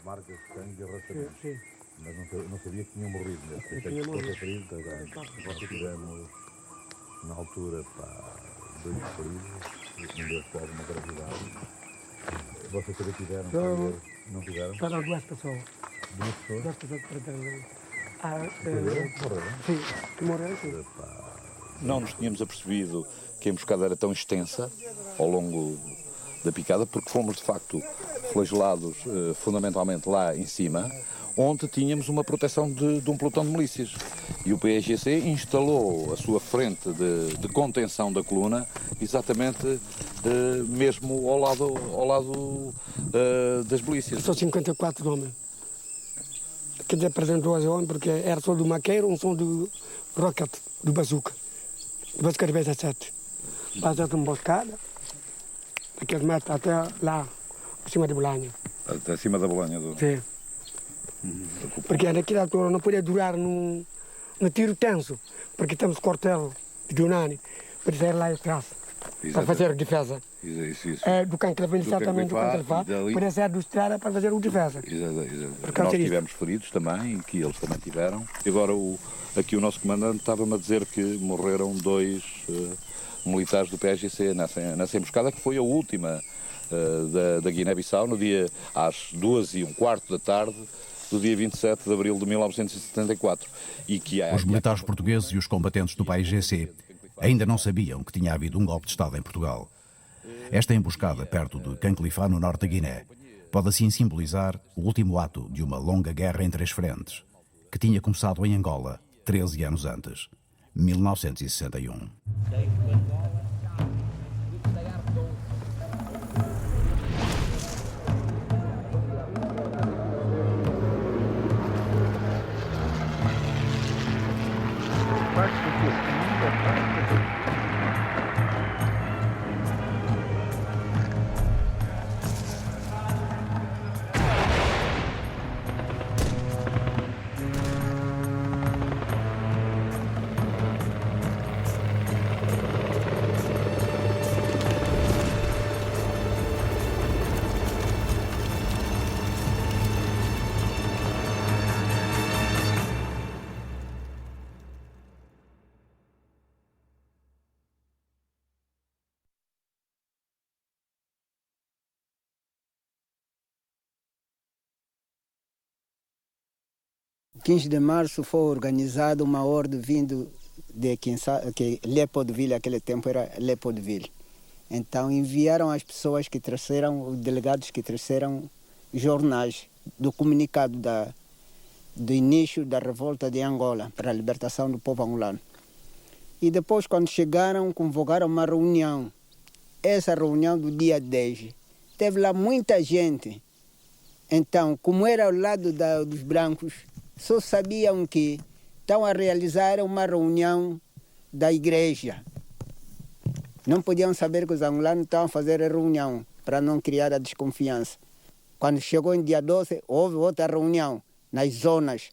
marcas de sangue e arrastamento. Sim. Mas não sabia que tinham morrido mesmo. Pensei que fosse ferido. Nós tivemos, na altura, 2 feridos, um deles com alguma gravidade. Vocês também tiveram? Não tiveram? Foram 2 pessoas. 2 pessoas? 2 pessoas que perderam. Morreram? Sim, que morreram, sim. Não nos tínhamos apercebido que a emboscada era tão extensa ao longo da picada, porque fomos de facto flagelados fundamentalmente lá em cima, onde tínhamos uma proteção de um pelotão de milícias. E o PSGC instalou a sua frente de contenção da coluna exatamente mesmo ao lado das milícias. São 54 homens. Quer dizer, apresentou 12 homens porque era só do maqueiro, um som do rocket, do bazuca. Do bazuca de 17. Fazendo uma emboscada, daqueles metros até lá, por cima de Bolanha. Até acima da Bolanha? Sim. Porque naquela altura não podia durar no tiro tenso, porque temos quartel de Dunani, por isso era lá atrás, para fazer a defesa. Isso. Do canto que ele vem exatamente do canto que ele faz, por isso é do estrada para fazer o defesa. Exato. Nós tivemos feridos também, que eles também tiveram. E agora aqui o nosso comandante estava-me a dizer que morreram 2 militares do PSGC nessa emboscada, que foi a última da Guiné-Bissau, no dia às 2h15 da tarde, do dia 27 de abril de 1974. Os militares portugueses e os combatentes do PAIGC ainda não sabiam que tinha havido um golpe de Estado em Portugal. Esta emboscada perto de Canclifá, no norte da Guiné, pode assim simbolizar o último ato de uma longa guerra em 3 frentes, que tinha começado em Angola 13 anos antes, 1961. No 15 de março foi organizada uma ordem vindo de que Leopoldville, naquele tempo era Leopoldville. Então enviaram as pessoas que trouxeram, os delegados que trouxeram jornais do comunicado do início da revolta de Angola para a libertação do povo angolano. E depois, quando chegaram, convocaram uma reunião. Essa reunião do dia 10, teve lá muita gente. Então, como era ao lado dos brancos, só sabiam que estão a realizar uma reunião da igreja. Não podiam saber que os angolanos estavam a fazer a reunião, para não criar a desconfiança. Quando chegou em dia 12, houve outra reunião nas zonas.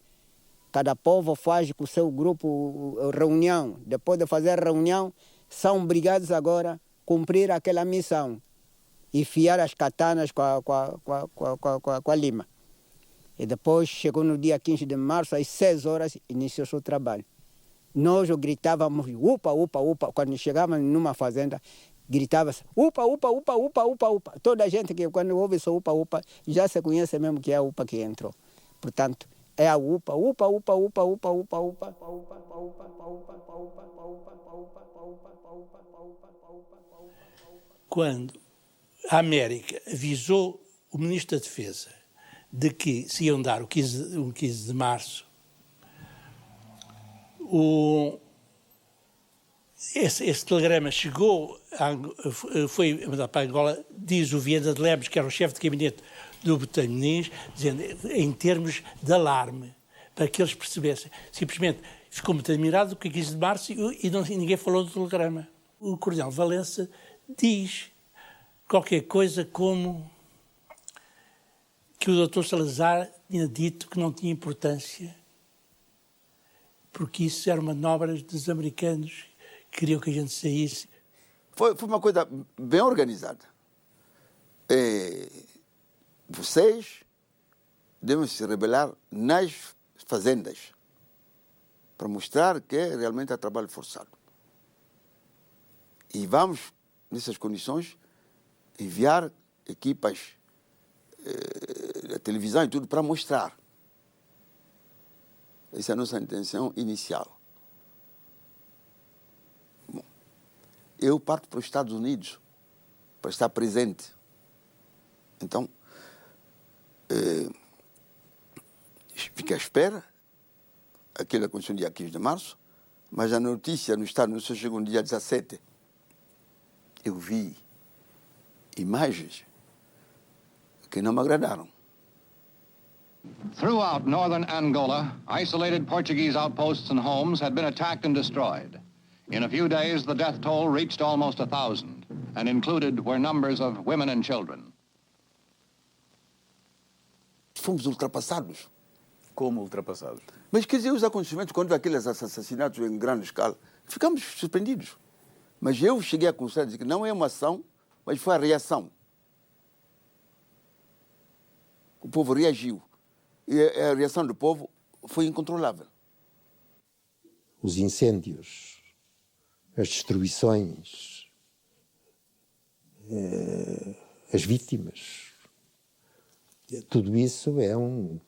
Cada povo faz com o seu grupo reunião. Depois de fazer a reunião, são obrigados agora a cumprir aquela missão. Enfiar as katanas com a lima. E depois, chegou no dia 15 de março, às 6 horas, iniciou o seu trabalho. Nós gritávamos, upa, upa, upa. Quando chegávamos numa fazenda, gritava-se, upa, upa, upa, upa, upa, upa. Toda a gente que quando ouve esse upa, upa, já se conhece mesmo que é a upa que entrou. Portanto, é a upa, upa, upa, upa, upa, upa, upa. Quando a América avisou o Ministro da Defesa de que se iam dar o 15 de março, esse telegrama chegou, foi mandado para Angola, diz o Viana de Lemos, que era o chefe de gabinete do Botelho Muniz, dizendo, em termos de alarme, para que eles percebessem. Simplesmente ficou muito admirado com o 15 de março e ninguém falou do telegrama. O Coronel Valença diz qualquer coisa como que o Dr. Salazar tinha dito que não tinha importância, porque isso eram manobras dos americanos que queriam que a gente saísse. Foi uma coisa bem organizada. Vocês, devem se rebelar nas fazendas, para mostrar que realmente há trabalho forçado. E vamos, nessas condições, enviar equipas da televisão e tudo para mostrar. Essa é a nossa intenção inicial. Bom, eu parto para os Estados Unidos para estar presente. Então, fiquei à espera. Aquilo aconteceu no dia 15 de março, mas a notícia no Estado só chegou no dia 17. Eu vi imagens que não me agradaram. Throughout northern Angola, isolated Portuguese outposts and homes had been attacked and destroyed. In a few days, the death toll reached almost 1,000, and included were numbers of women and children. Fomos ultrapassados. Como ultrapassados? Mas quer dizer, os acontecimentos, quando aqueles assassinatos em grande escala, ficamos surpreendidos. Mas eu cheguei a considerar que não é uma ação, mas foi a reação. O povo reagiu. E a reação do povo foi incontrolável. Os incêndios, as destruições, as vítimas, tudo isso é um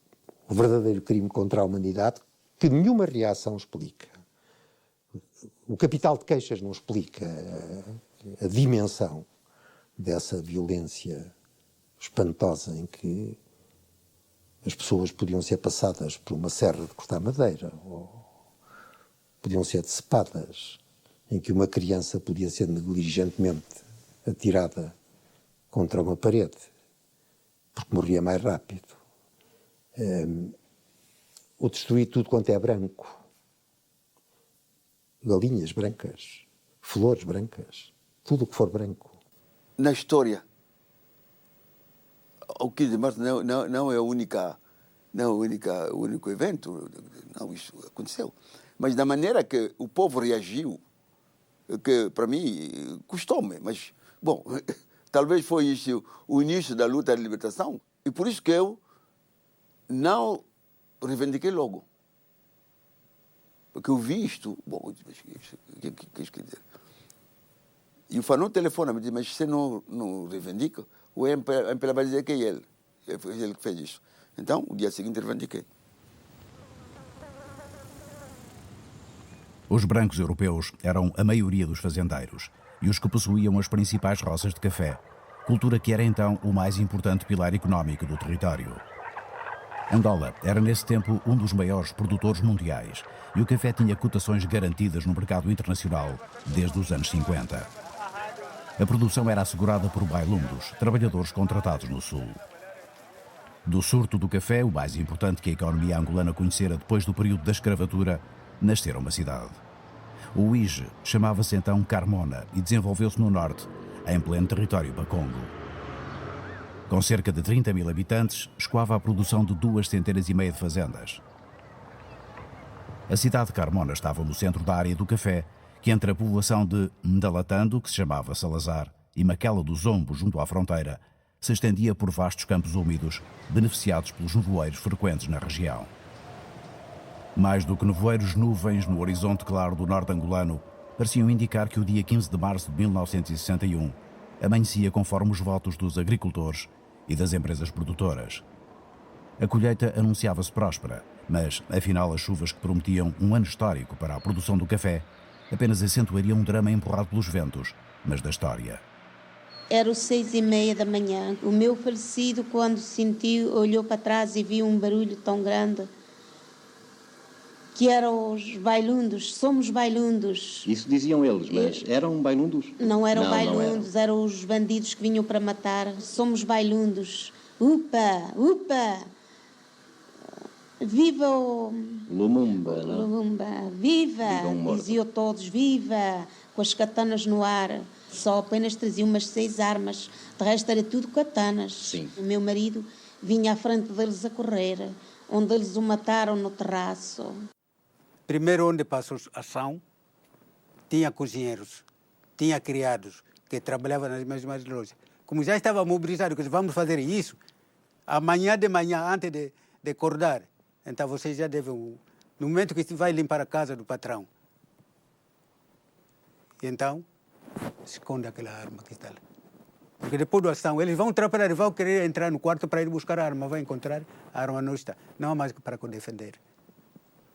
verdadeiro crime contra a humanidade que nenhuma reação explica. O capital de queixas não explica a dimensão dessa violência espantosa em que as pessoas podiam ser passadas por uma serra de cortar madeira, ou podiam ser decepadas, em que uma criança podia ser negligentemente atirada contra uma parede, porque morria mais rápido. Ou destruir tudo quanto é branco. Galinhas brancas, flores brancas, tudo o que for branco. Na história, o 15 de março não é o único evento, não, isso aconteceu. Mas da maneira que o povo reagiu, que para mim custou-me, mas, bom, talvez foi isso o início da luta de libertação, e por isso que eu não reivindiquei logo. Porque eu vi isto, bom, o que isso quer dizer? E o Fanon telefona, me diz, mas você não reivindica? O MPLA vai dizer que é ele. Foi ele que fez isso. Então, o dia seguinte, reivindiquei. Os brancos europeus eram a maioria dos fazendeiros e os que possuíam as principais roças de café, cultura que era então o mais importante pilar económico do território. Angola era nesse tempo um dos maiores produtores mundiais e o café tinha cotações garantidas no mercado internacional desde os anos 50. A produção era assegurada por bailundos, trabalhadores contratados no sul. Do surto do café, o mais importante que a economia angolana conhecera depois do período da escravatura, nascera uma cidade. O Uíge chamava-se então Carmona e desenvolveu-se no norte, em pleno território Bakongo. Com cerca de 30 mil habitantes, escoava a produção de 2,5 centenas de fazendas. A cidade de Carmona estava no centro da área do café, que entre a população de Ndalatando, que se chamava Salazar, e Maquela do Zombo, junto à fronteira, se estendia por vastos campos úmidos, beneficiados pelos nevoeiros frequentes na região. Mais do que nevoeiros, nuvens no horizonte claro do norte angolano pareciam indicar que o dia 15 de março de 1961 amanhecia conforme os votos dos agricultores e das empresas produtoras. A colheita anunciava-se próspera, mas, afinal, as chuvas que prometiam um ano histórico para a produção do café apenas acentuariam um drama empurrado pelos ventos, mas da história. Era os 6h30 da manhã. O meu falecido, quando sentiu, olhou para trás e viu um barulho tão grande, que eram os bailundos. Somos bailundos. Isso diziam eles, mas eram bailundos? Não eram bailundos, eram os bandidos que vinham para matar. Somos bailundos. Upa, upa! Viva o... Lumumba, não? Lumumba, viva! Diziam todos, viva! Com as katanas no ar. Só apenas traziam umas 6 armas. De resto era tudo katanas. Sim. O meu marido vinha à frente deles a correr, onde eles o mataram no terraço. Primeiro, onde passou a ação, tinha cozinheiros, tinha criados que trabalhavam nas mesmas lojas. Como já estava mobilizado, que vamos fazer isso, amanhã de manhã, antes de acordar. Então você já deve, no momento que vai limpar a casa do patrão, então esconde aquela arma que está lá. Porque depois da ação, eles vão atrapalhar, vão querer entrar no quarto para ir buscar a arma, vai encontrar, a arma não está. Não há mais para defender.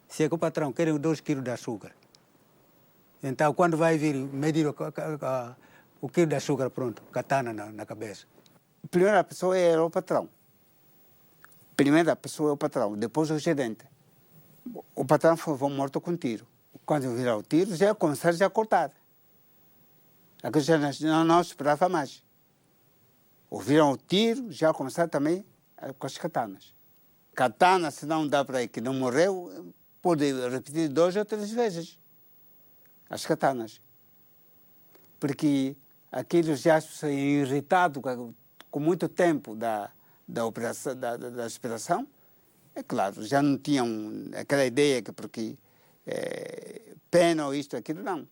Se é que o patrão quer 2 quilos de açúcar, então quando vai vir medir o quilo de açúcar, pronto, katana na cabeça. A primeira pessoa era o patrão. Primeira pessoa é o patrão, depois o gerente. O patrão foi morto com tiro. Quando virar o tiro, já começaram a cortar. Aquilo já não esperava mais. Ouviram o tiro, já começaram também com as katanas. Katana, se não dá para ir que não morreu, pode repetir 2 ou 3 vezes as katanas. Porque aquilo já se irritado com muito tempo da operação, da operação, é claro, já não tinham aquela ideia que porque pena ou isto, aquilo, não.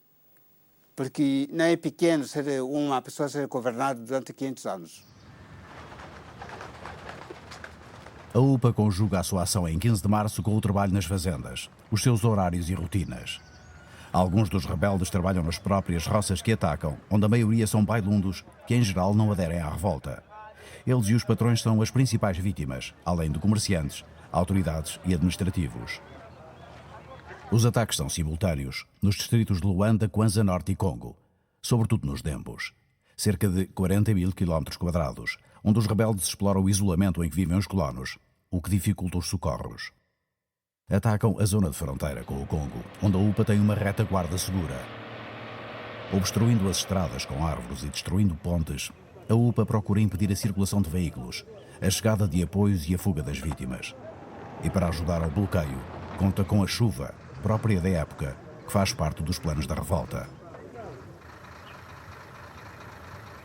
Porque não é pequeno ser uma pessoa ser governada durante 500 anos. A UPA conjuga a sua ação em 15 de março com o trabalho nas fazendas, os seus horários e rotinas. Alguns dos rebeldes trabalham nas próprias roças que atacam, onde a maioria são bailundos, que em geral não aderem à revolta. Eles e os patrões são as principais vítimas, além de comerciantes, autoridades e administrativos. Os ataques são simultâneos nos distritos de Luanda, Kwanza Norte e Congo, sobretudo nos Dembos, cerca de 40 mil km², onde os rebeldes exploram o isolamento em que vivem os colonos, o que dificulta os socorros. Atacam a zona de fronteira com o Congo, onde a UPA tem uma retaguarda segura. Obstruindo as estradas com árvores e destruindo pontes, a UPA procura impedir a circulação de veículos, a chegada de apoios e a fuga das vítimas. E para ajudar ao bloqueio, conta com a chuva, própria da época, que faz parte dos planos da revolta.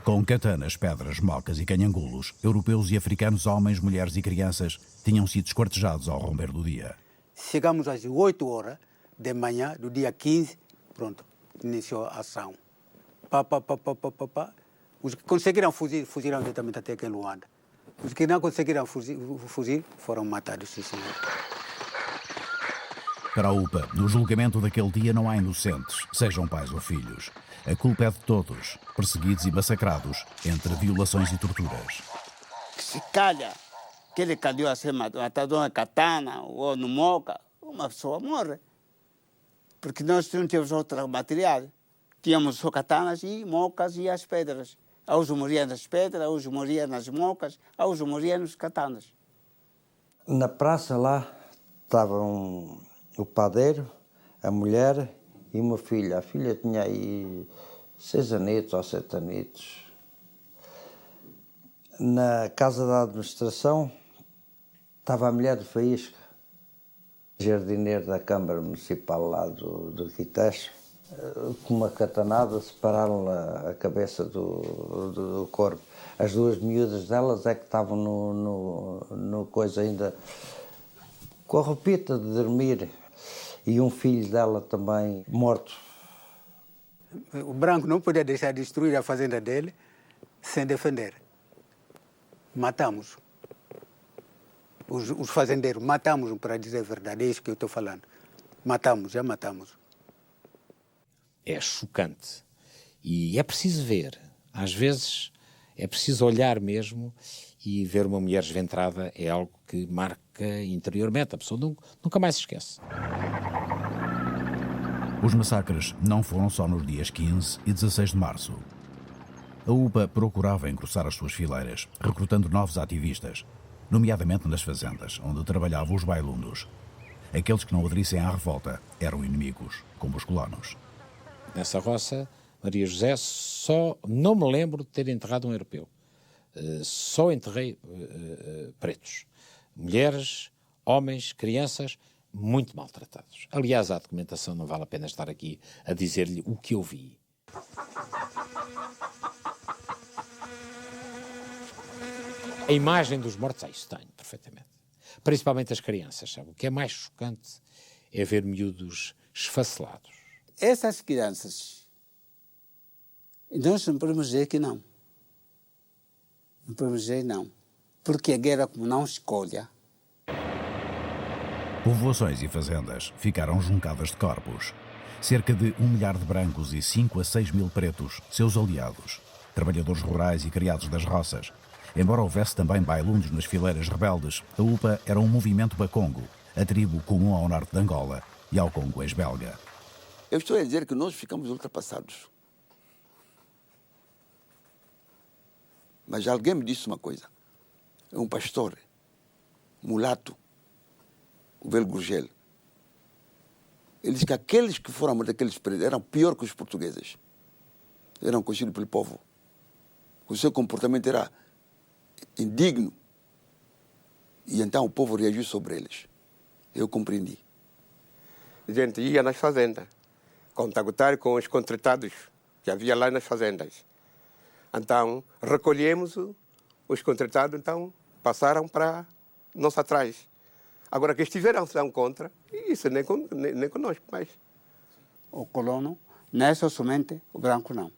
Com katanas, pedras, mocas e canhangulos, europeus e africanos, homens, mulheres e crianças tinham sido esquartejados ao romper do dia. Chegamos às 8 horas de manhã do dia 15, pronto, iniciou a ação. Os que conseguiram fugir, fugiram diretamente até aqui em Luanda. Os que não conseguiram fugir foram matados, sim, senhor. Para a UPA, no julgamento daquele dia não há inocentes, sejam pais ou filhos. A culpa é de todos, perseguidos e massacrados, entre violações e torturas. Se calha que ele calhou a ser matado na katana ou no moca, uma pessoa morre. Porque nós não tínhamos outro material. Tínhamos só katanas e mocas e as pedras. Uns morriam nas pedras, uns morriam nas mocas, uns morriam nos katanas. Na praça lá estavam o padeiro, a mulher e uma filha. A filha tinha aí 6 anitos ou 7 anitos. Na casa da administração estava a mulher de Faísca, jardineiro da Câmara Municipal lá do Quitex. Com uma katanada separaram a cabeça do corpo. As 2 miúdas delas é que estavam no coisa ainda com a roupita de dormir. E um filho dela também morto. O branco não podia deixar de destruir a fazenda dele sem defender. Matamos. Os fazendeiros matamos, para dizer a verdade, é isso que eu estou falando. Matamos, já matamos. É chocante. E é preciso ver. Às vezes é preciso olhar mesmo, e ver uma mulher esventrada é algo que marca interiormente. A pessoa nunca mais se esquece. Os massacres não foram só nos dias 15 e 16 de março. A UPA procurava engrossar as suas fileiras, recrutando novos ativistas, nomeadamente nas fazendas, onde trabalhavam os bailundos. Aqueles que não aderissem à revolta eram inimigos, como os colonos. Nessa roça, Maria José, só não me lembro de ter enterrado um europeu. Só enterrei pretos. Mulheres, homens, crianças, muito maltratados. Aliás, a documentação não vale a pena estar aqui a dizer-lhe o que eu vi. A imagem dos mortos, isso tenho perfeitamente. Principalmente as crianças, sabe? O que é mais chocante é ver miúdos esfacelados. Essas crianças, nós não podemos dizer que não. Não podemos dizer não. Porque a guerra, como não escolha, Povoações e fazendas ficaram juncadas de corpos. Cerca de 1 milhar de brancos e 5 a 6 mil pretos, seus aliados, trabalhadores rurais e criados das roças. Embora houvesse também bailundos nas fileiras rebeldes, a UPA era um movimento bacongo, a tribo comum ao norte de Angola e ao Congo ex-belga. Eu estou a dizer que nós ficamos ultrapassados. Mas alguém me disse uma coisa. É um pastor, mulato, o velho Gurgel. Ele disse que aqueles que foram daqueles presos eram pior que os portugueses. Eram conhecidos pelo povo. O seu comportamento era indigno. E então o povo reagiu sobre eles. Eu compreendi. A gente ia nas fazendas, contactar com os contratados que havia lá nas fazendas. Então, recolhemos os contratados, então passaram para nós atrás. Agora que estiveram são contra, isso nem conosco mais. O colono não é só somente o branco, não.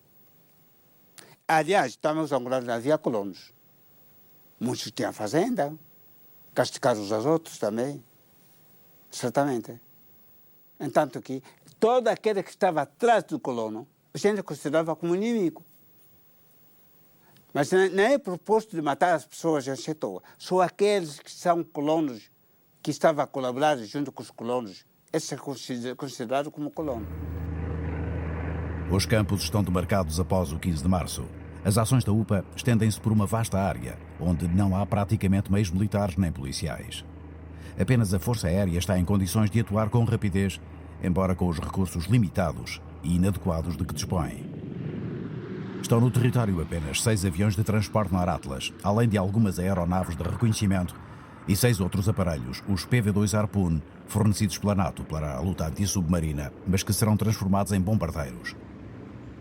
Aliás, estamos angolanos, havia colonos. Muitos tinham fazenda, castigaram uns aos outros também, certamente. Entanto que todo aquele que estava atrás do colono, a gente considerava como inimigo. Mas não é proposto de matar as pessoas em toa. Só aqueles que são colonos, que estavam a colaborar junto com os colonos, esse é considerado como colono. Os campos estão demarcados após o 15 de março. As ações da UPA estendem-se por uma vasta área, onde não há praticamente meios militares nem policiais. Apenas a Força Aérea está em condições de atuar com rapidez, embora com os recursos limitados e inadequados de que dispõe. Estão no território apenas 6 aviões de transporte Nor Atlas, além de algumas aeronaves de reconhecimento e 6 outros aparelhos, os PV-2 Harpoon, fornecidos pela NATO para a luta antissubmarina, mas que serão transformados em bombardeiros.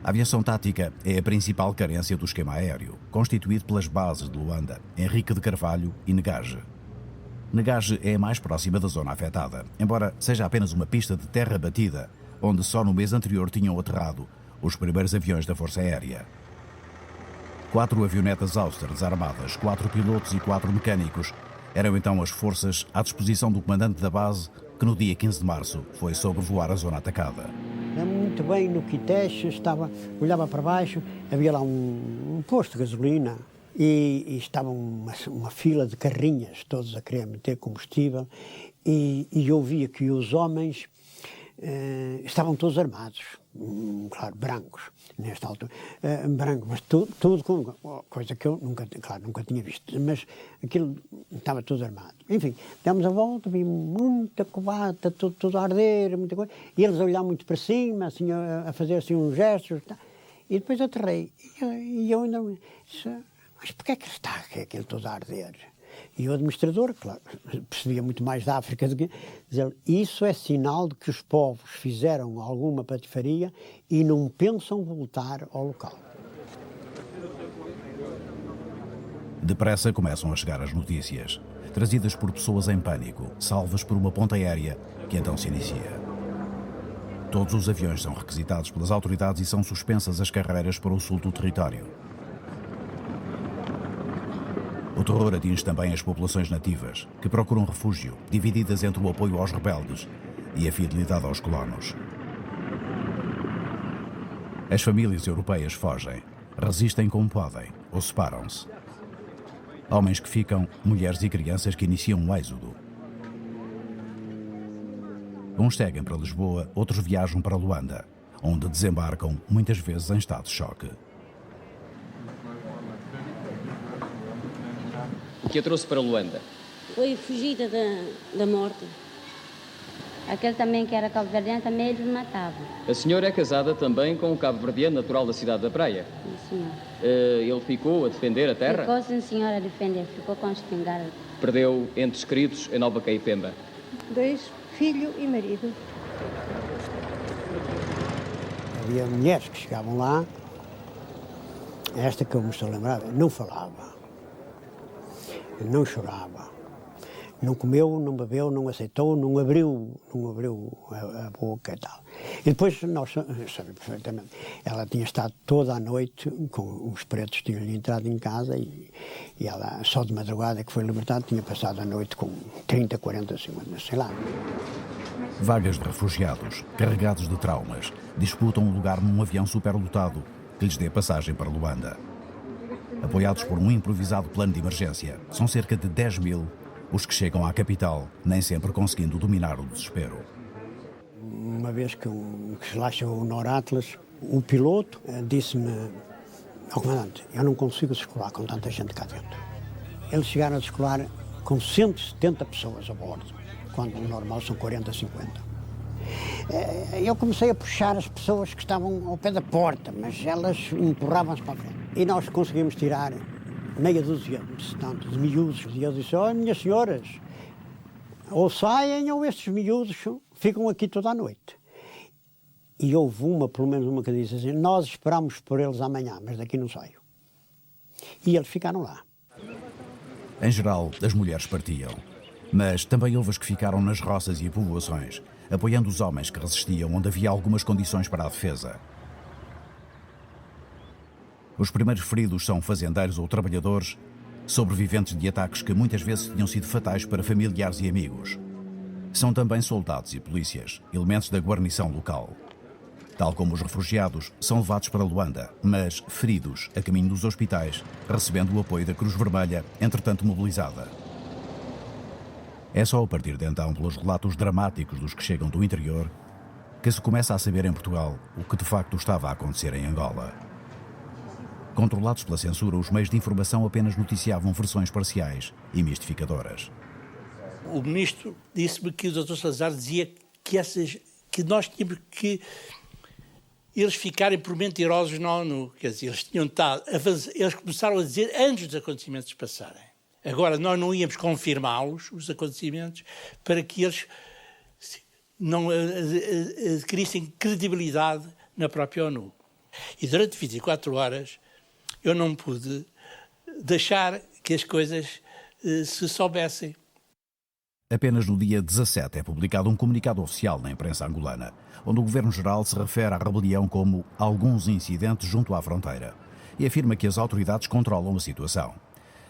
A aviação tática é a principal carência do esquema aéreo, constituído pelas bases de Luanda, Henrique de Carvalho e Negage. Negage é a mais próxima da zona afetada, embora seja apenas uma pista de terra batida, onde só no mês anterior tinham aterrado os primeiros aviões da Força Aérea. 4 avionetas Auster desarmadas, 4 pilotos e 4 mecânicos eram então as forças à disposição do comandante da base, que no dia 15 de março foi sobrevoar a zona atacada. Muito bem, no Quiteche, olhava para baixo, havia lá um posto de gasolina e estava uma fila de carrinhas, todos a querer meter combustível, e eu via que os homens estavam todos armados, claro, brancos, nesta altura, brancos, mas tudo com coisa que eu nunca tinha visto, mas aquilo estava tudo armado. Enfim, demos a volta, vi muita covata, tudo a arder, muita coisa, e eles a olhar muito para cima, assim, a fazer assim uns gestos, e depois aterrei, e eu ainda disse, mas porquê é que está aquilo todo a arder? E o administrador, claro, percebia muito mais da África do que dizer, isso é sinal de que os povos fizeram alguma patifaria e não pensam voltar ao local. Depressa começam a chegar as notícias, trazidas por pessoas em pânico, salvas por uma ponta aérea que então se inicia. Todos os aviões são requisitados pelas autoridades e são suspensas as carreiras para o sul do território. O terror atinge também as populações nativas, que procuram refúgio, divididas entre o apoio aos rebeldes e a fidelidade aos colonos. As famílias europeias fogem, resistem como podem ou separam-se. Homens que ficam, mulheres e crianças que iniciam um êxodo. Uns seguem para Lisboa, outros viajam para Luanda, onde desembarcam muitas vezes em estado de choque. O que a trouxe para Luanda? Foi fugida da morte. Aquele também que era cabo-verdiano, também eles matavam. A senhora é casada também com um cabo-verdiano natural da cidade da Praia? Sim, senhor. Ele ficou a defender a terra? Ficou, sim, senhora, a defender. Ficou com a espingarda. Perdeu entes queridos em Nova Caipemba? 2, filho e marido. Havia mulheres que chegavam lá, esta que eu me estou a lembrar, não falava. Não chorava. Não comeu, não bebeu, não aceitou, não abriu a boca e tal. E depois, nós sabemos perfeitamente, ela tinha estado toda a noite, com os pretos tinham-lhe entrado em casa e ela, só de madrugada que foi libertada, tinha passado a noite com 30, 40, 50, sei lá. Vagas de refugiados, carregados de traumas, disputam um lugar num avião superlotado que lhes dê passagem para Luanda. Apoiados por um improvisado plano de emergência, são cerca de 10 mil os que chegam à capital, nem sempre conseguindo dominar o desespero. Uma vez que lá chegou o Noratlas, o piloto disse-me ao comandante, eu não consigo circular com tanta gente cá dentro. Eles chegaram a circular com 170 pessoas a bordo, quando o normal são 40, 50. Eu comecei a puxar as pessoas que estavam ao pé da porta, mas elas empurravam-se para a frente. E nós conseguimos tirar meia dúzia de miúdos. E eu disse, olha, minhas senhoras, ou saem ou estes miúdos ficam aqui toda a noite. E houve pelo menos uma que disse assim, nós esperamos por eles amanhã, mas daqui não saio. E eles ficaram lá. Em geral, as mulheres partiam. Mas também houve as que ficaram nas roças e povoações, apoiando os homens que resistiam onde havia algumas condições para a defesa. Os primeiros feridos são fazendeiros ou trabalhadores, sobreviventes de ataques que muitas vezes tinham sido fatais para familiares e amigos. São também soldados e polícias, elementos da guarnição local. Tal como os refugiados, são levados para Luanda, mas feridos a caminho dos hospitais, recebendo o apoio da Cruz Vermelha, entretanto mobilizada. É só a partir de então, pelos relatos dramáticos dos que chegam do interior, que se começa a saber em Portugal o que de facto estava a acontecer em Angola. Controlados pela censura, os meios de informação apenas noticiavam versões parciais e mistificadoras. O ministro disse-me que o Dr. Salazar dizia que nós tínhamos que eles ficarem por mentirosos na ONU. Quer dizer, eles começaram a dizer antes dos acontecimentos passarem. Agora, nós não íamos confirmá-los, os acontecimentos, para que eles não adquirissem credibilidade na própria ONU. E durante 24 horas eu não pude deixar que as coisas se soubessem. Apenas no dia 17 é publicado um comunicado oficial na imprensa angolana, onde o Governo-Geral se refere à rebelião como alguns incidentes junto à fronteira e afirma que as autoridades controlam a situação.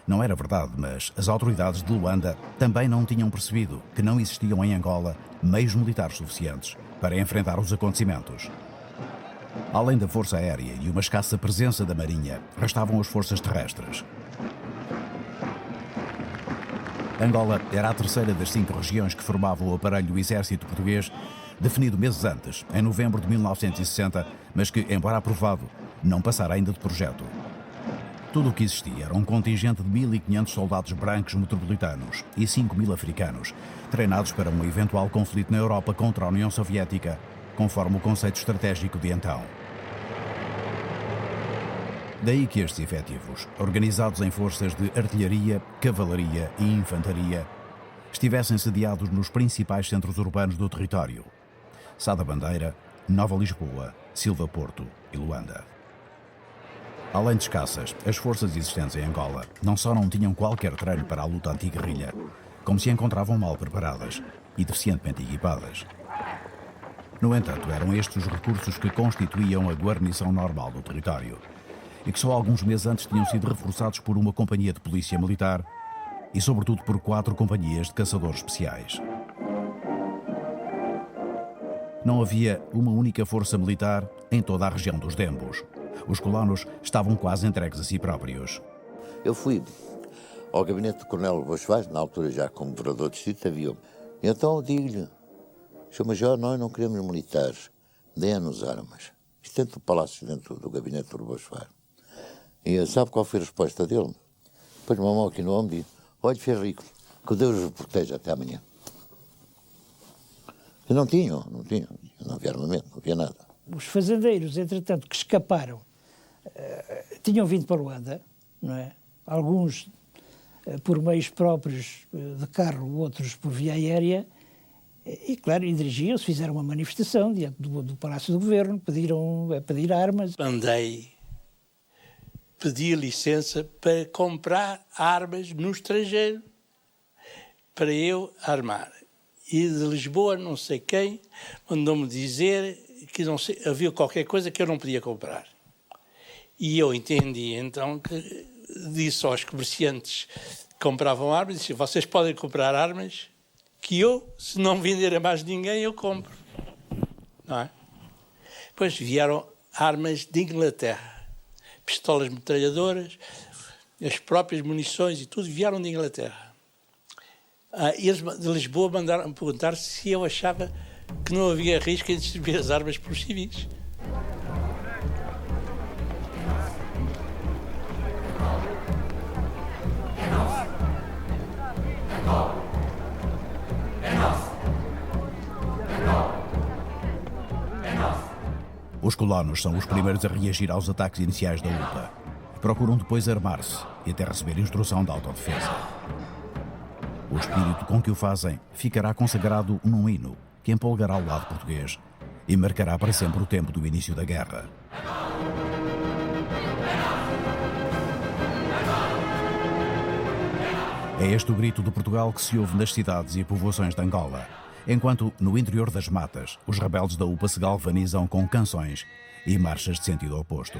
Não era verdade, mas as autoridades de Luanda também não tinham percebido que não existiam em Angola meios militares suficientes para enfrentar os acontecimentos. Além da força aérea e uma escassa presença da Marinha, restavam as forças terrestres. Angola era a terceira das 5 regiões que formavam o aparelho do exército português, definido meses antes, em novembro de 1960, mas que, embora aprovado, não passara ainda de projeto. Tudo o que existia era um contingente de 1.500 soldados brancos metropolitanos e 5.000 africanos, treinados para um eventual conflito na Europa contra a União Soviética, conforme o conceito estratégico de então. Daí que estes efetivos, organizados em forças de artilharia, cavalaria e infantaria, estivessem sediados nos principais centros urbanos do território: Sá da Bandeira, Nova Lisboa, Silva Porto e Luanda. Além de escassas, as forças existentes em Angola não só não tinham qualquer treino para a luta anti-guerrilha, como se encontravam mal preparadas e deficientemente equipadas. No entanto, eram estes os recursos que constituíam a guarnição normal do território e que só alguns meses antes tinham sido reforçados por uma companhia de polícia militar e, sobretudo, por 4 companhias de caçadores especiais. Não havia uma única força militar em toda a região dos Dembos. Os colonos estavam quase entregues a si próprios. Eu fui ao gabinete do Coronel Boschvaz, na altura já como governador de distrito, havia-me. E então eu digo-lhe, Sr. Major, nós não queremos militares, deem-nos armas. Isto dentro do palácio, dentro do gabinete do Boschvaz. E sabe qual foi a resposta dele? Pôs uma mão aqui no ombro e disse, olha, Ferrico, que Deus os proteja até amanhã. E não havia armamento, não havia nada. Os fazendeiros, entretanto, que escaparam, tinham vindo para Luanda, não é? Alguns por meios próprios de carro, outros por via aérea, e claro, dirigiam-se, fizeram uma manifestação diante do Palácio do Governo, pediram a pedir armas. Pedi licença para comprar armas no estrangeiro. para eu armar. E de Lisboa, não sei quem, mandou-me dizer que não sei, havia qualquer coisa que eu não podia comprar. E eu entendi, então, que disse aos comerciantes que compravam armas, disse, vocês podem comprar armas que eu, se não vender a mais ninguém, eu compro. Não é? Depois vieram armas de Inglaterra, pistolas metralhadoras, as próprias munições e tudo vieram de Inglaterra. Eles de Lisboa mandaram-me perguntar se eu achava que não havia risco em distribuir as armas para os civis. Os colonos são os primeiros a reagir aos ataques iniciais da UPA. Procuram depois armar-se e até receber instrução de autodefesa. O espírito com que o fazem ficará consagrado num hino que empolgará o lado português e marcará para sempre o tempo do início da guerra. É este o grito de Portugal que se ouve nas cidades e povoações de Angola, enquanto no interior das matas os rebeldes da UPA se galvanizam com canções e marchas de sentido oposto.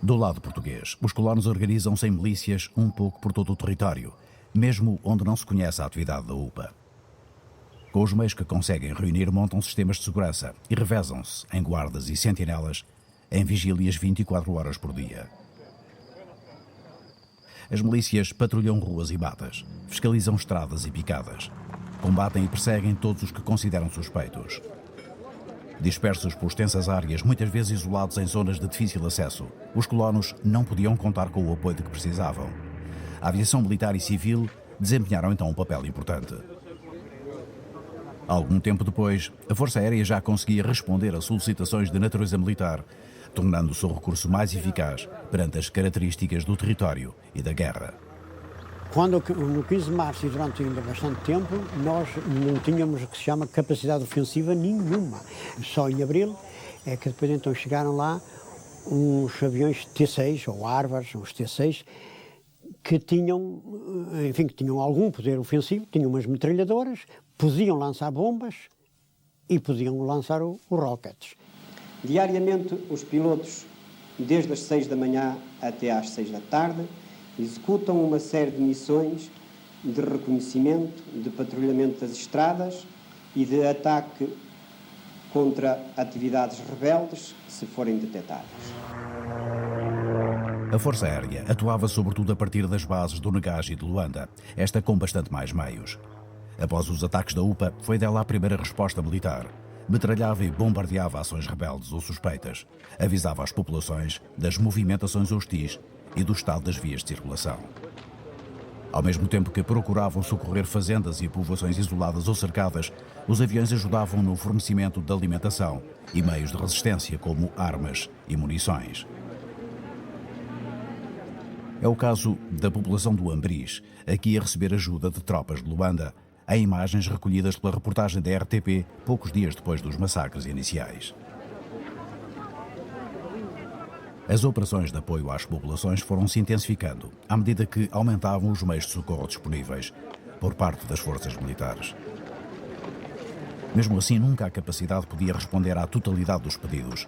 Do lado português, os colonos organizam-se em milícias um pouco por todo o território, mesmo onde não se conhece a atividade da UPA. Com os meios que conseguem reunir, montam sistemas de segurança e revezam-se em guardas e sentinelas em vigílias 24 horas por dia. As milícias patrulham ruas e matas, fiscalizam estradas e picadas, combatem e perseguem todos os que consideram suspeitos. Dispersos por extensas áreas, muitas vezes isolados em zonas de difícil acesso, os colonos não podiam contar com o apoio de que precisavam. A aviação militar e civil desempenharam então um papel importante. Algum tempo depois, a Força Aérea já conseguia responder a solicitações de natureza militar, tornando-se o recurso mais eficaz perante as características do território e da guerra. Quando, no 15 de março e durante ainda bastante tempo, nós não tínhamos o que se chama capacidade ofensiva nenhuma. Só em abril é que depois então chegaram lá uns aviões T-6, ou Arvas, uns T-6, que tinham, enfim, que tinham algum poder ofensivo, tinham umas metralhadoras, podiam lançar bombas e podiam lançar os rockets. Diariamente, os pilotos, desde as 6 da manhã até às 6 da tarde, executam uma série de missões de reconhecimento, de patrulhamento das estradas e de ataque contra atividades rebeldes, se forem detectadas. A Força Aérea atuava sobretudo a partir das bases do Negage e de Luanda, esta com bastante mais meios. Após os ataques da UPA, foi dela a primeira resposta militar. Metralhava e bombardeava ações rebeldes ou suspeitas. Avisava as populações das movimentações hostis e do estado das vias de circulação. Ao mesmo tempo que procuravam socorrer fazendas e povoações isoladas ou cercadas, os aviões ajudavam no fornecimento de alimentação e meios de resistência, como armas e munições. É o caso da população do Ambris, aqui a receber ajuda de tropas de Luanda, em imagens recolhidas pela reportagem da RTP poucos dias depois dos massacres iniciais. As operações de apoio às populações foram-se intensificando à medida que aumentavam os meios de socorro disponíveis por parte das forças militares. Mesmo assim, nunca a capacidade podia responder à totalidade dos pedidos,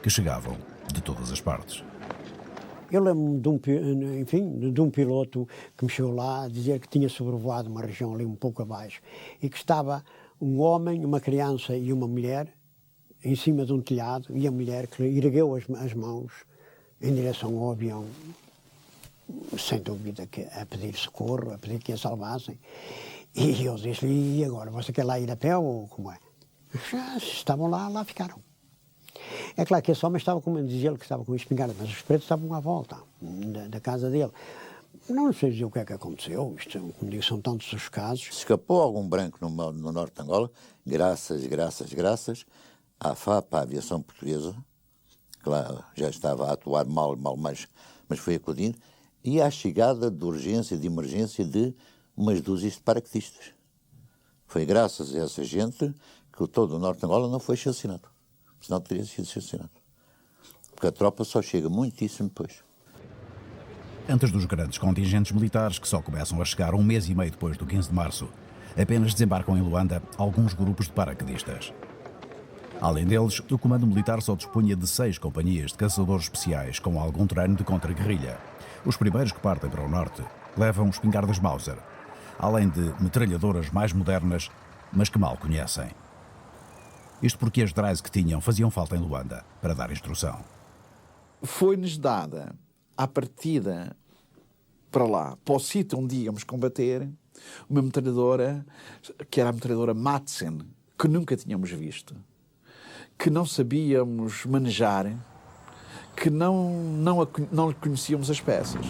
que chegavam de todas as partes. Eu lembro-me de um piloto que me chegou lá a dizer que tinha sobrevoado uma região ali um pouco abaixo e que estava um homem, uma criança e uma mulher em cima de um telhado, e a mulher que ergueu as mãos em direção ao avião, sem dúvida, a pedir socorro, a pedir que a salvassem. E eu disse-lhe: e agora, você quer lá ir a pé ou como é? Já estavam lá ficaram. É claro que esse homem estava, como dizia ele, que estava com espingarda, mas os pretos estavam à volta da casa dele. Não sei dizer o que é que aconteceu, isto, como digo, são tantos os casos. Escapou algum branco no norte de Angola, graças à FAP, à aviação portuguesa, que lá já estava a atuar mal, mas foi acudindo, e à chegada de urgência, de emergência de umas dúzias de paraquedistas. Foi graças a essa gente que todo o norte de Angola não foi estacionado. Senão teria sido estacionado. Porque a tropa só chega muitíssimo depois. Antes dos grandes contingentes militares que só começam a chegar um mês e meio depois do 15 de março, apenas desembarcam em Luanda alguns grupos de paraquedistas. Além deles, o comando militar só dispunha de 6 companhias de caçadores especiais com algum treino de contra-guerrilha. Os primeiros que partem para o norte levam espingardas Mauser, além de metralhadoras mais modernas, mas que mal conhecem. Isto porque as DRAIs que tinham faziam falta em Luanda para dar instrução. Foi-nos dada à partida para lá, para o sítio onde íamos combater, uma metralhadora, que era a metralhadora Madsen, que nunca tínhamos visto, que não sabíamos manejar, que não conhecíamos as peças.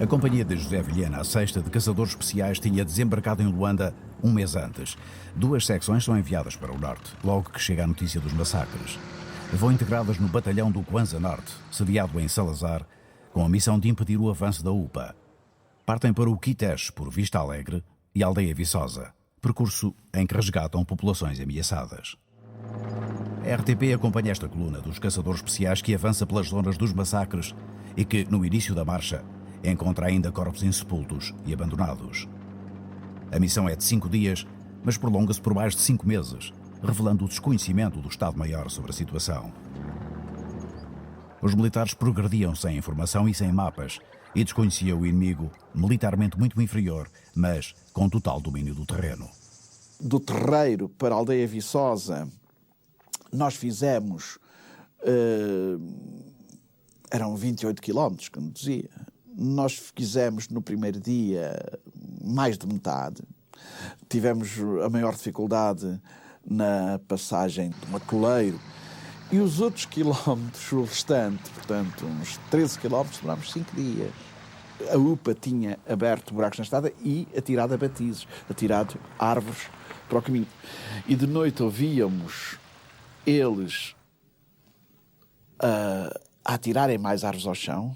A companhia de José Vilhena, a 6ª de caçadores especiais, tinha desembarcado em Luanda um mês antes. 2 secções são enviadas para o norte, logo que chega a notícia dos massacres. Vão integradas no batalhão do Kwanza Norte, sediado em Salazar, com a missão de impedir o avanço da UPA. Partem para o Quiteche por Vista Alegre e Aldeia Viçosa, percurso em que resgatam populações ameaçadas. A RTP acompanha esta coluna dos caçadores especiais que avança pelas zonas dos massacres e que, no início da marcha, encontra ainda corpos insepultos e abandonados. A missão é de 5 dias, mas prolonga-se por mais de 5 meses, revelando o desconhecimento do Estado-Maior sobre a situação. Os militares progrediam sem informação e sem mapas e desconheciam o inimigo, militarmente muito inferior, mas com total domínio do terreno. Do Terreiro para a Aldeia Viçosa, nós fizemos, eram 28 quilómetros, como dizia. Nós fizemos no primeiro dia mais de metade. Tivemos a maior dificuldade na passagem do Macoleiro. E os outros quilómetros, o restante, portanto, uns 13 quilómetros, demorámos 5 dias. A UPA tinha aberto buracos na estrada e atirado abatizes, atirado árvores para o caminho. E de noite ouvíamos eles a atirarem mais árvores ao chão,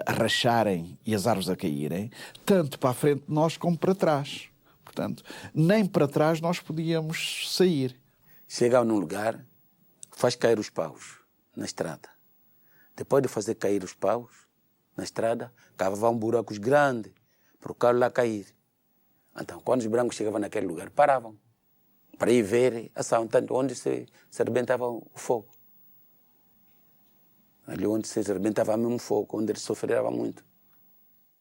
a racharem e as árvores a caírem, tanto para a frente de nós como para trás. Portanto, nem para trás nós podíamos sair. Chegava num lugar, faz cair os paus na estrada. Depois de fazer cair os paus na estrada, cavavam buracos grandes para o carro lá cair. Então, quando os brancos chegavam naquele lugar, paravam para ir ver a ação, tanto onde se arrebentava o fogo. Ali onde se arrebentava mesmo o fogo, onde ele sofreva muito.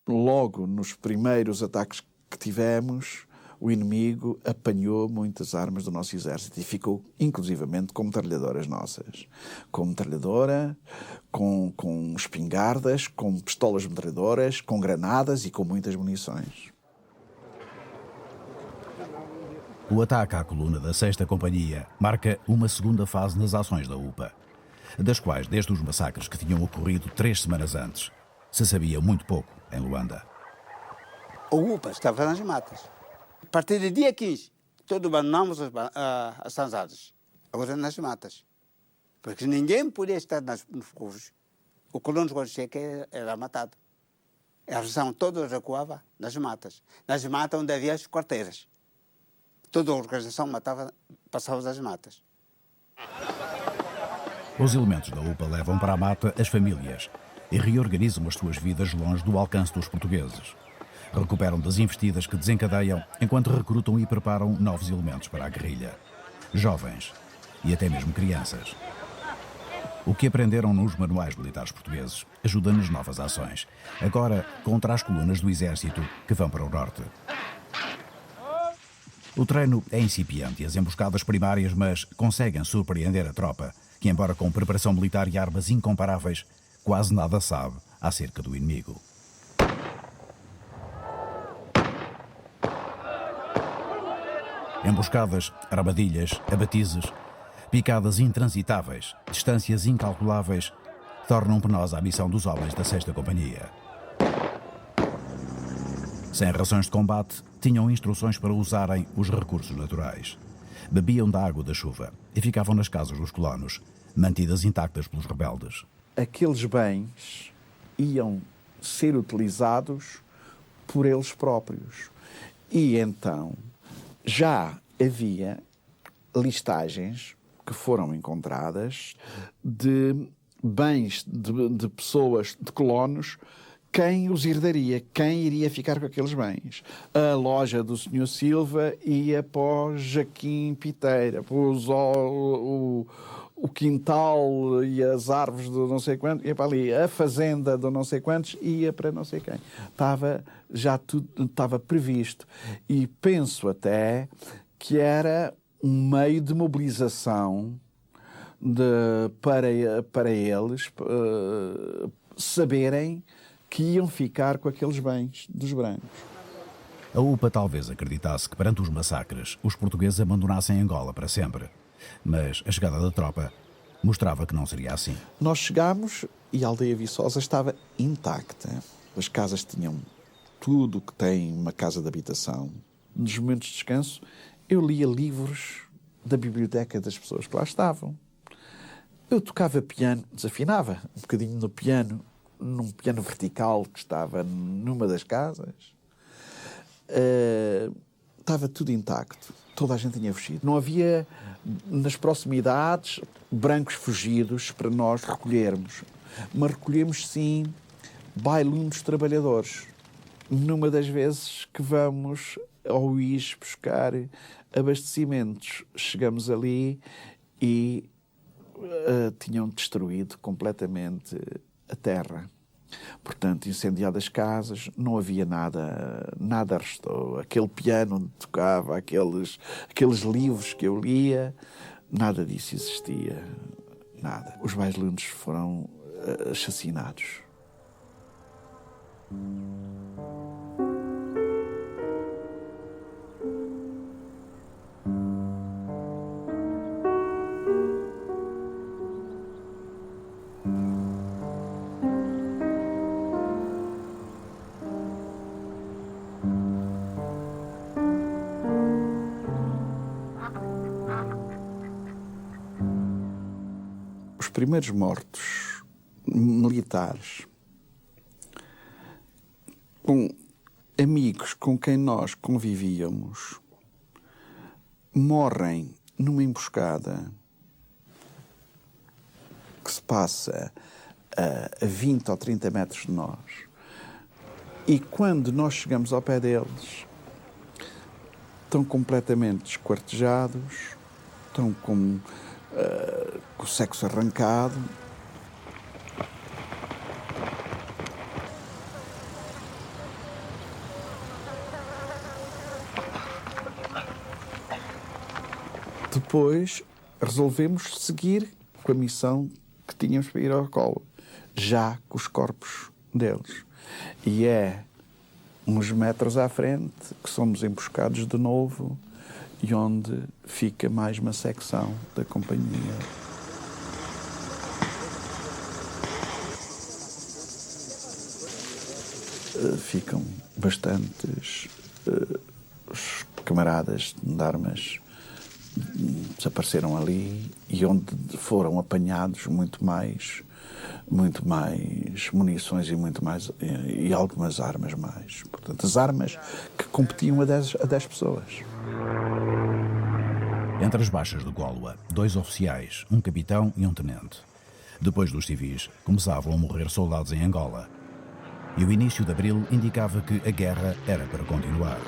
Logo nos primeiros ataques que tivemos, o inimigo apanhou muitas armas do nosso exército e ficou, inclusivamente, com metralhadoras nossas. Com metralhadora, com espingardas, com pistolas metralhadoras, com granadas e com muitas munições. O ataque à coluna da 6ª Companhia marca uma segunda fase nas ações da UPA, das quais, desde os massacres que tinham ocorrido 3 semanas antes, se sabia muito pouco em Luanda. O UPA estava nas matas. A partir do dia 15, todos abandonamos as sanzadas. Agora nas matas. Porque ninguém podia estar nos fogos. O colono quando chega era matado. A região toda recuava nas matas. Nas matas onde havia as quarteiras. Toda a organização passava das matas. Os elementos da UPA levam para a mata as famílias e reorganizam as suas vidas longe do alcance dos portugueses. Recuperam das investidas que desencadeiam enquanto recrutam e preparam novos elementos para a guerrilha. Jovens e até mesmo crianças. O que aprenderam nos manuais militares portugueses ajuda nas novas ações, agora contra as colunas do exército que vão para o norte. O treino é incipiente e as emboscadas primárias, mas conseguem surpreender a tropa, que, embora com preparação militar e armas incomparáveis, quase nada sabe acerca do inimigo. Emboscadas, armadilhas, abatizes, picadas intransitáveis, distâncias incalculáveis, tornam penosa a missão dos homens da 6ª Companhia. Sem rações de combate, tinham instruções para usarem os recursos naturais. Bebiam da água da chuva e ficavam nas casas dos colonos, mantidas intactas pelos rebeldes. Aqueles bens iam ser utilizados por eles próprios. E então, já havia listagens que foram encontradas de bens de pessoas, de colonos, quem os herdaria, quem iria ficar com aqueles bens. A loja do Sr. Silva ia para o Joaquim Piteira, o quintal e as árvores do não sei quanto, ia para ali. A fazenda do não sei quantos ia para não sei quem. Já tudo estava previsto. E penso até que era um meio de mobilização para eles saberem que iam ficar com aqueles bens dos brancos. A UPA talvez acreditasse que perante os massacres os portugueses abandonassem Angola para sempre. Mas a chegada da tropa mostrava que não seria assim. Nós chegámos e a aldeia Viçosa estava intacta. As casas tinham tudo o que tem uma casa de habitação. Nos momentos de descanso, eu lia livros da biblioteca das pessoas que lá estavam. Eu tocava piano, desafinava um bocadinho no piano, num piano vertical que estava numa das casas. Estava tudo intacto. Toda a gente tinha fugido. Não havia, nas proximidades, brancos fugidos para nós recolhermos. Mas recolhemos, sim, bailundos trabalhadores. Numa das vezes que vamos ao UIS buscar abastecimentos, chegamos ali e tinham destruído completamente a terra. Portanto, incendiadas as casas, não havia nada restou. Aquele piano onde tocava, aqueles livros que eu lia, nada disso existia. Nada. Os bailundos foram assassinados. Os primeiros mortos militares, com amigos com quem nós convivíamos, morrem numa emboscada que se passa a 20 ou 30 metros de nós. E quando nós chegamos ao pé deles, estão completamente desquartejados, estão com o sexo arrancado. Depois resolvemos seguir com a missão que tínhamos para ir ao colo, já com os corpos deles. E é uns metros à frente que somos emboscados de novo e onde fica mais uma secção da companhia. Ficam bastantes os camaradas de armas desapareceram ali e onde foram apanhados muito mais munições e algumas armas mais. Portanto, as armas que competiam a 10 pessoas. Entre as baixas do Gólua, 2 oficiais, um capitão e um tenente. Depois dos civis, começavam a morrer soldados em Angola. E o início de abril indicava que a guerra era para continuar.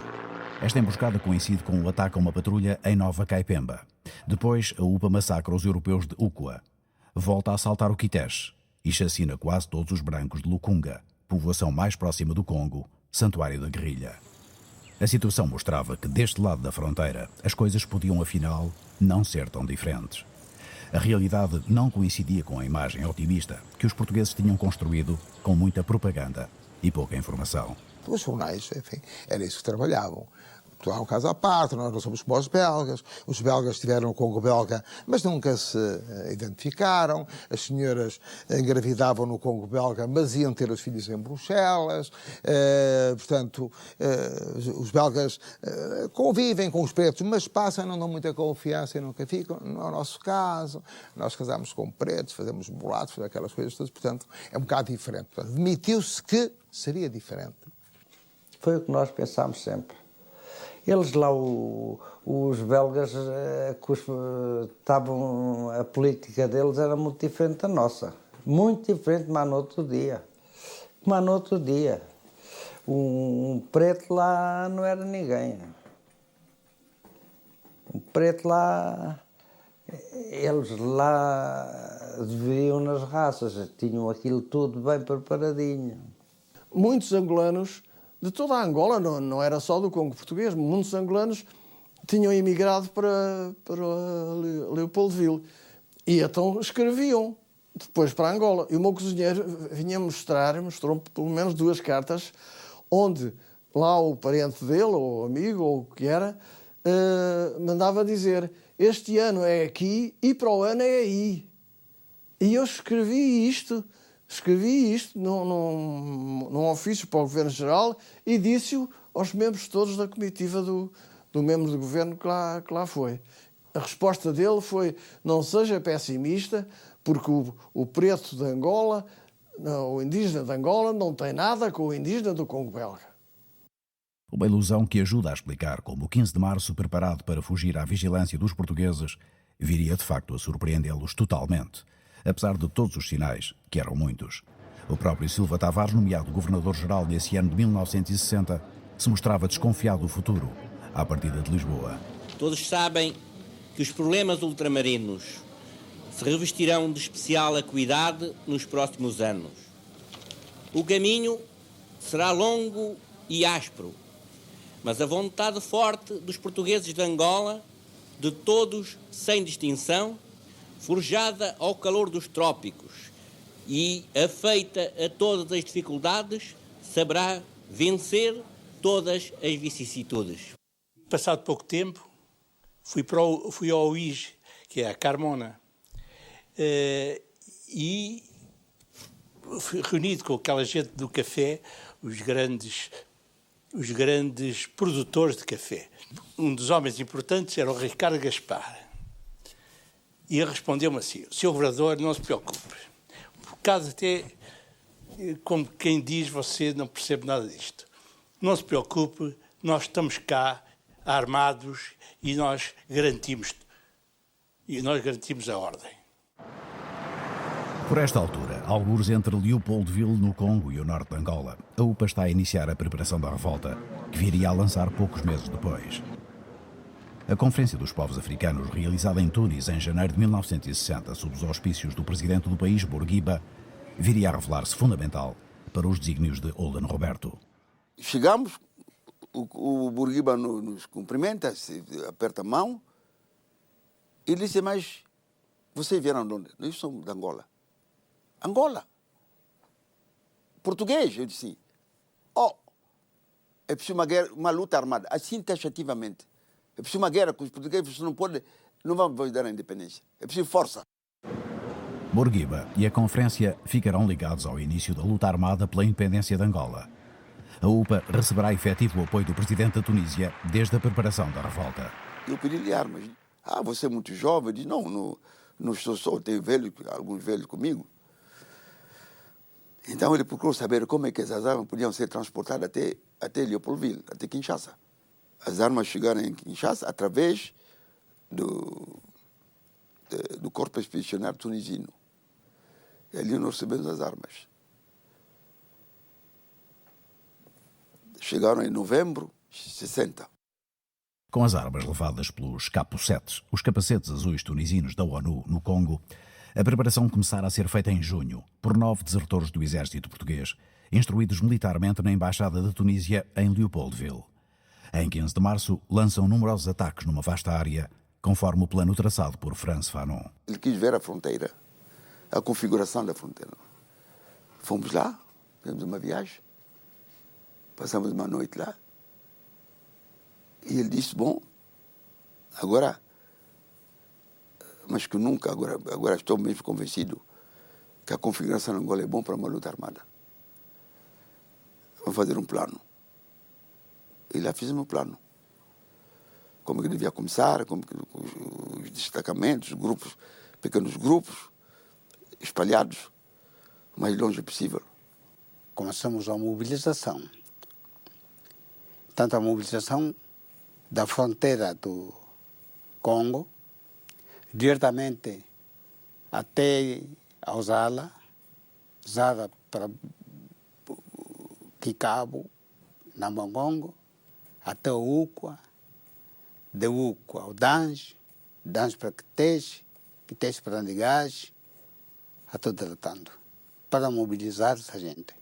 Esta emboscada coincide com o ataque a uma patrulha em Nova Caipemba. Depois, a UPA massacra os europeus de Ukwa. Volta a assaltar o Quitesh e chacina quase todos os brancos de Lukunga, povoação mais próxima do Congo, santuário da guerrilha. A situação mostrava que, deste lado da fronteira, as coisas podiam, afinal, não ser tão diferentes. A realidade não coincidia com a imagem otimista que os portugueses tinham construído com muita propaganda e pouca informação. Os jornais, enfim, era isso que trabalhavam. Há um caso à parte, nós não somos como os belgas estiveram no Congo belga, mas nunca se identificaram. As senhoras engravidavam no Congo belga, mas iam ter os filhos em Bruxelas. Portanto, os belgas convivem com os pretos, mas passam, não dão muita confiança e nunca ficam. Não é o nosso caso. Nós casámos com pretos, fazemos mulatos, fazemos aquelas coisas todas. Portanto, é um bocado diferente. Admitiu-se que seria diferente. Foi o que nós pensámos sempre. Eles lá, os belgas, a política deles era muito diferente da nossa. Muito diferente, mas no outro dia. Um preto lá não era ninguém. Um preto lá, eles lá viviam nas raças, tinham aquilo tudo bem preparadinho. Muitos angolanos, de toda a Angola, não era só do Congo português, muitos angolanos tinham emigrado para Leopoldville. E então escreviam depois para Angola. E o meu cozinheiro mostrou pelo menos 2 cartas, onde lá o parente dele, ou amigo, ou o que era, mandava dizer: este ano é aqui e para o ano é aí. E eu escrevi isto num ofício para o Governo Geral e disse-o aos membros todos da comitiva do membro do Governo que lá foi. A resposta dele foi: não seja pessimista, porque o preto de Angola, o indígena de Angola, não tem nada com o indígena do Congo belga. Uma ilusão que ajuda a explicar como o 15 de março, preparado para fugir à vigilância dos portugueses, viria de facto a surpreendê-los totalmente, apesar de todos os sinais, que eram muitos. O próprio Silva Tavares, nomeado governador-geral nesse ano de 1960, se mostrava desconfiado do futuro, à partida de Lisboa. Todos sabem que os problemas ultramarinos se revestirão de especial acuidade nos próximos anos. O caminho será longo e áspero, mas a vontade forte dos portugueses de Angola, de todos sem distinção, forjada ao calor dos trópicos e afeita a todas as dificuldades, saberá vencer todas as vicissitudes. Passado pouco tempo, fui ao UIS, que é a Carmona, e fui reunido com aquela gente do café, os grandes produtores de café. Um dos homens importantes era o Ricardo Gaspar. E ele respondeu-me assim: Sr. Governador, não se preocupe. Por causa até, como quem diz, você não percebe nada disto. Não se preocupe, nós estamos cá, armados, e nós garantimos a ordem. Por esta altura, algures entre Leopoldville, no Congo, e o norte de Angola, a UPA está a iniciar a preparação da revolta, que viria a lançar poucos meses depois. A Conferência dos Povos Africanos, realizada em Tunis em janeiro de 1960, sob os auspícios do presidente do país, Bourguiba, viria a revelar-se fundamental para os desígnios de Olden Roberto. Chegamos, o Bourguiba nos cumprimenta, aperta a mão e disse: mas vocês vieram de onde? Nós somos de Angola. Angola? Português? Eu disse: é preciso uma luta armada, assim taxativamente. É preciso uma guerra com os portugueses, não vamos dar a independência. É preciso força. Bourguiba e a Conferência ficarão ligados ao início da luta armada pela independência de Angola. A UPA receberá efetivo apoio do presidente da Tunísia desde a preparação da revolta. Eu pedi-lhe armas. Você é muito jovem. Eu disse: não estou só, tenho alguns velhos comigo. Então ele procurou saber como é que essas armas podiam ser transportadas até Leopoldville, até Kinshasa. As armas chegaram em Kinshasa através do Corpo Expedicionário Tunisino. E ali nós recebemos as armas. Chegaram em novembro de 60. Com as armas levadas pelos Capo-7, os capacetes azuis tunisinos da ONU no Congo, a preparação começara a ser feita em junho por 9 desertores do exército português, instruídos militarmente na Embaixada da Tunísia em Leopoldville. Em 15 de março, lançam numerosos ataques numa vasta área, conforme o plano traçado por Frantz Fanon. Ele quis ver a fronteira, a configuração da fronteira. Fomos lá, fizemos uma viagem, passamos uma noite lá, e ele disse: bom, agora, mas que nunca, agora estou mesmo convencido que a configuração de Angola é bom para uma luta armada. Vamos fazer um plano. E lá fizemos um plano. Como que devia começar, como que os destacamentos, grupos, pequenos grupos, espalhados o mais longe possível. Começamos a mobilização. Tanto a mobilização da fronteira do Congo, diretamente até a Ozala para Kikabo, Namongongo, até o Ukwa, de Ukwa ao Dange para Kiteshe, Kiteshe para Andigage, até tratando, para mobilizar essa gente.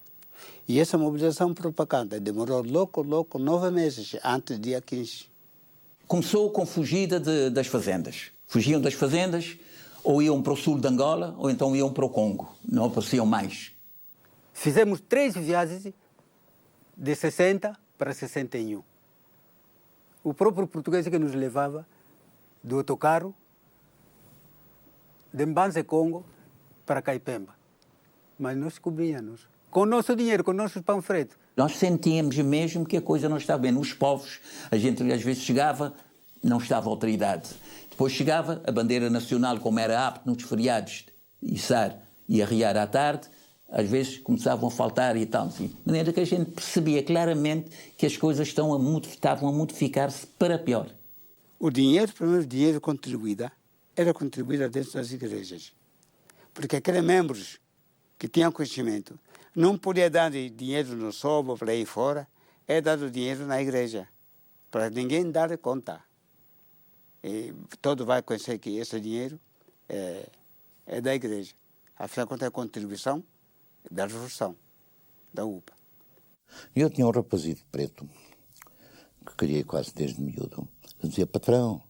E essa mobilização propaganda demorou louco 9 meses antes do dia 15. Começou com fugida das fazendas. Fugiam das fazendas, ou iam para o sul de Angola, ou então iam para o Congo. Não apareciam mais. Fizemos 3 viagens de 60 para 61. O próprio português que nos levava do autocarro de Mbanze, Congo, para Caipemba. Mas nós cobríamos. Com o nosso dinheiro, com os nossos panfletos. Nós sentíamos mesmo que a coisa não estava bem. Nos povos, a gente às vezes chegava, não estava a autoridade. Depois chegava a bandeira nacional, como era apto nos feriados, içar e arriar à tarde, às vezes começavam a faltar e tal. Assim. De maneira que a gente percebia claramente que as coisas estavam a modificar-se para pior. O dinheiro, primeiro dinheiro contribuído, era contribuído dentro das igrejas. Porque aqueles membros que tinham conhecimento não podia dar dinheiro no sobo para ir fora, é dado dinheiro na igreja, para ninguém dar conta. E todo vai conhecer que esse dinheiro é da igreja. Afinal de contas, é a contribuição da Revolução, da UPA. Eu tinha um rapazito preto, que criei quase desde miúdo, que dizia: patrão,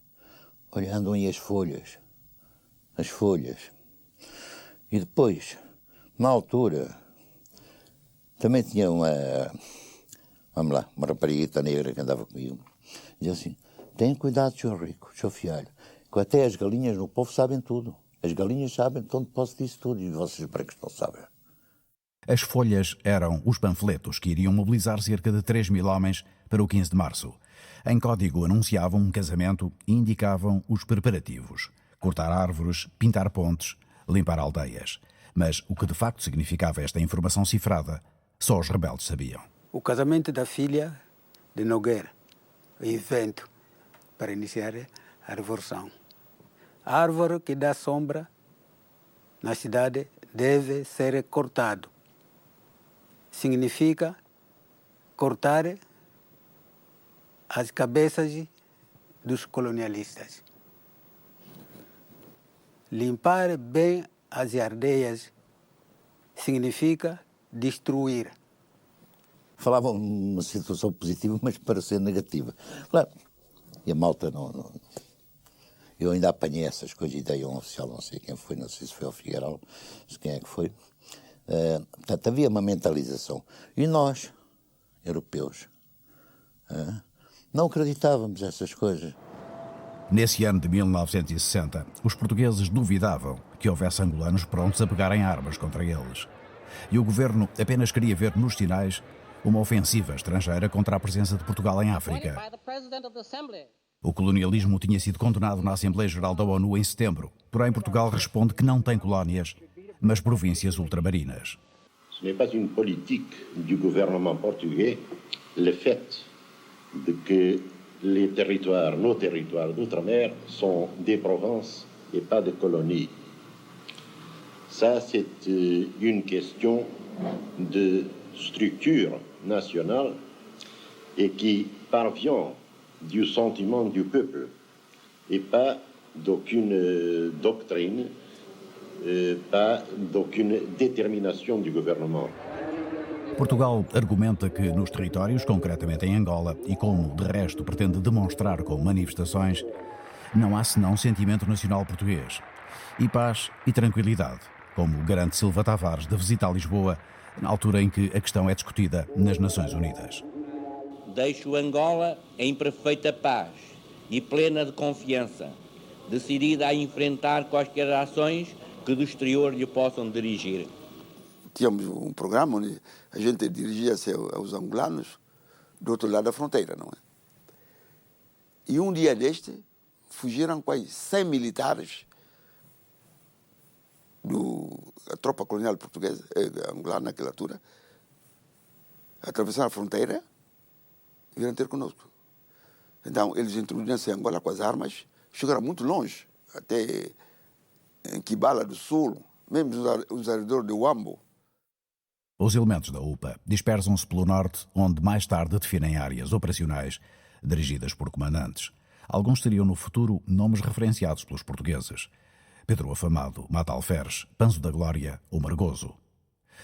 olha, andam aí as folhas. E depois, na altura, também tinha uma rapariguita negra que andava comigo. Dizia assim: tenha cuidado, senhor Rico, senhor Fialho, que até as galinhas no povo sabem tudo. As galinhas sabem de onde posso disso tudo e vocês brancos não sabem. As folhas eram os panfletos que iriam mobilizar cerca de 3.000 homens para o 15 de março. Em código anunciavam um casamento e indicavam os preparativos: cortar árvores, pintar pontes, limpar aldeias. Mas o que de facto significava esta informação cifrada, só os rebeldes sabiam. O casamento da filha de Nogueira, o evento para iniciar a Revolução. A árvore que dá sombra na cidade deve ser cortado. Significa cortar as cabeças dos colonialistas. Limpar bem as aldeias significa destruir. Falavam uma situação positiva, mas parecia negativa. Claro, e a malta não... Eu ainda apanhei essas coisas, e dei um oficial, não sei quem foi, não sei se foi o Figueiredo, se quem é que foi. Portanto, havia uma mentalização. E nós, europeus, não acreditávamos nessas coisas. Nesse ano de 1960, os portugueses duvidavam que houvesse angolanos prontos a pegarem armas contra eles. E o governo apenas queria ver nos sinais uma ofensiva estrangeira contra a presença de Portugal em África. O colonialismo tinha sido condenado na Assembleia Geral da ONU em setembro. Porém, Portugal responde que não tem colónias, mas províncias ultramarinas. Ce n'est pas une politique du gouvernement portugais le fait de que les territoires, nos territoires d'outre-mer sont des provinces et pas des colonies. Ça, c'est une question de structure nationale et qui parvient du sentiment du peuple et pas d'aucune doctrine, pas d'aucune détermination du gouvernement. Portugal argumenta que nos territórios, concretamente em Angola, e como de resto pretende demonstrar com manifestações, não há senão sentimento nacional português. E paz e tranquilidade, como garante Silva Tavares da visita a Lisboa, na altura em que a questão é discutida nas Nações Unidas. Deixo Angola em perfeita paz e plena de confiança, decidida a enfrentar quaisquer ações que do exterior lhe possam dirigir. Tínhamos um programa onde a gente dirigia-se aos angolanos do outro lado da fronteira, não é? E um dia deste, fugiram quase 100 militares da tropa colonial portuguesa, angolana naquela altura, atravessaram a fronteira e vieram ter conosco. Então, eles introduziram-se em Angola com as armas, chegaram muito longe, até em Kibala do Sul, mesmo os arredores de Wambo. Os elementos da UPA dispersam-se pelo norte, onde mais tarde definem áreas operacionais dirigidas por comandantes. Alguns seriam no futuro nomes referenciados pelos portugueses: Pedro Afamado, Mata Alferes, Panzo da Glória ou Margoso.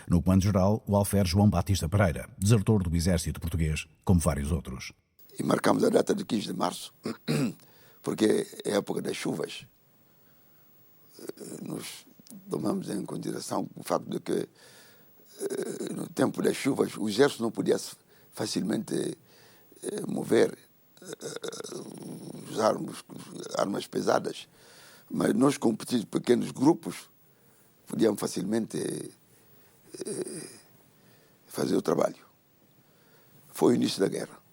No comando-geral, o alferes João Batista Pereira, desertor do exército português, como vários outros. E marcamos a data de 15 de março, porque é a época das chuvas. Nós tomamos em consideração o facto de que, no tempo das chuvas, o exército não podia facilmente mover armas pesadas, mas nós, com pequenos grupos, podíamos facilmente fazer o trabalho. Foi o início da guerra.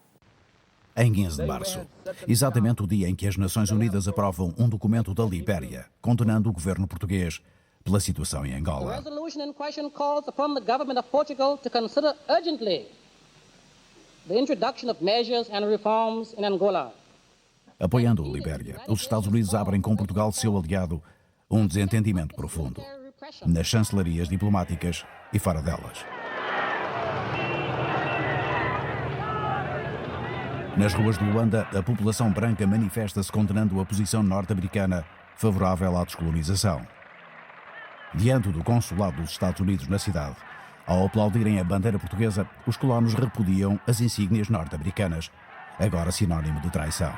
Em 15 de março, exatamente o dia em que as Nações Unidas aprovam um documento da Libéria condenando o governo português pela situação em Angola. The resolution in question calls upon the government of Portugal to consider urgently the introduction of measures and reforms in Angola. Apoiando a Libéria, os Estados Unidos abrem com Portugal, seu aliado, um desentendimento profundo, nas chancelarias diplomáticas e fora delas. Nas ruas de Luanda, a população branca manifesta-se condenando a posição norte-americana favorável à descolonização. Diante do consulado dos Estados Unidos na cidade, ao aplaudirem a bandeira portuguesa, os colonos repudiam as insígnias norte-americanas, agora sinónimo de traição.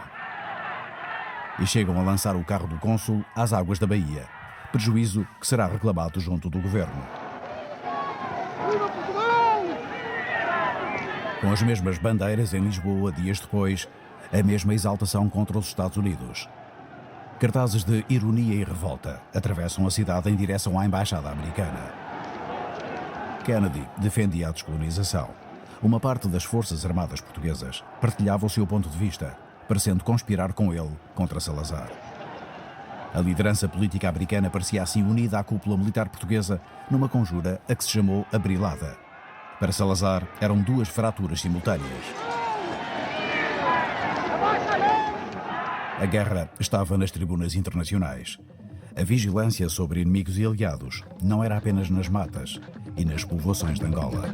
E chegam a lançar o carro do cônsul às águas da Bahia, prejuízo que será reclamado junto do governo. Com as mesmas bandeiras em Lisboa, dias depois, a mesma exaltação contra os Estados Unidos. Cartazes de ironia e revolta atravessam a cidade em direção à embaixada americana. Kennedy defendia a descolonização. Uma parte das Forças Armadas Portuguesas partilhava o seu ponto de vista, parecendo conspirar com ele contra Salazar. A liderança política americana parecia assim unida à cúpula militar portuguesa numa conjura a que se chamou a Brilada. Para Salazar, eram duas fraturas simultâneas. A guerra estava nas tribunas internacionais. A vigilância sobre inimigos e aliados não era apenas nas matas e nas povoações de Angola.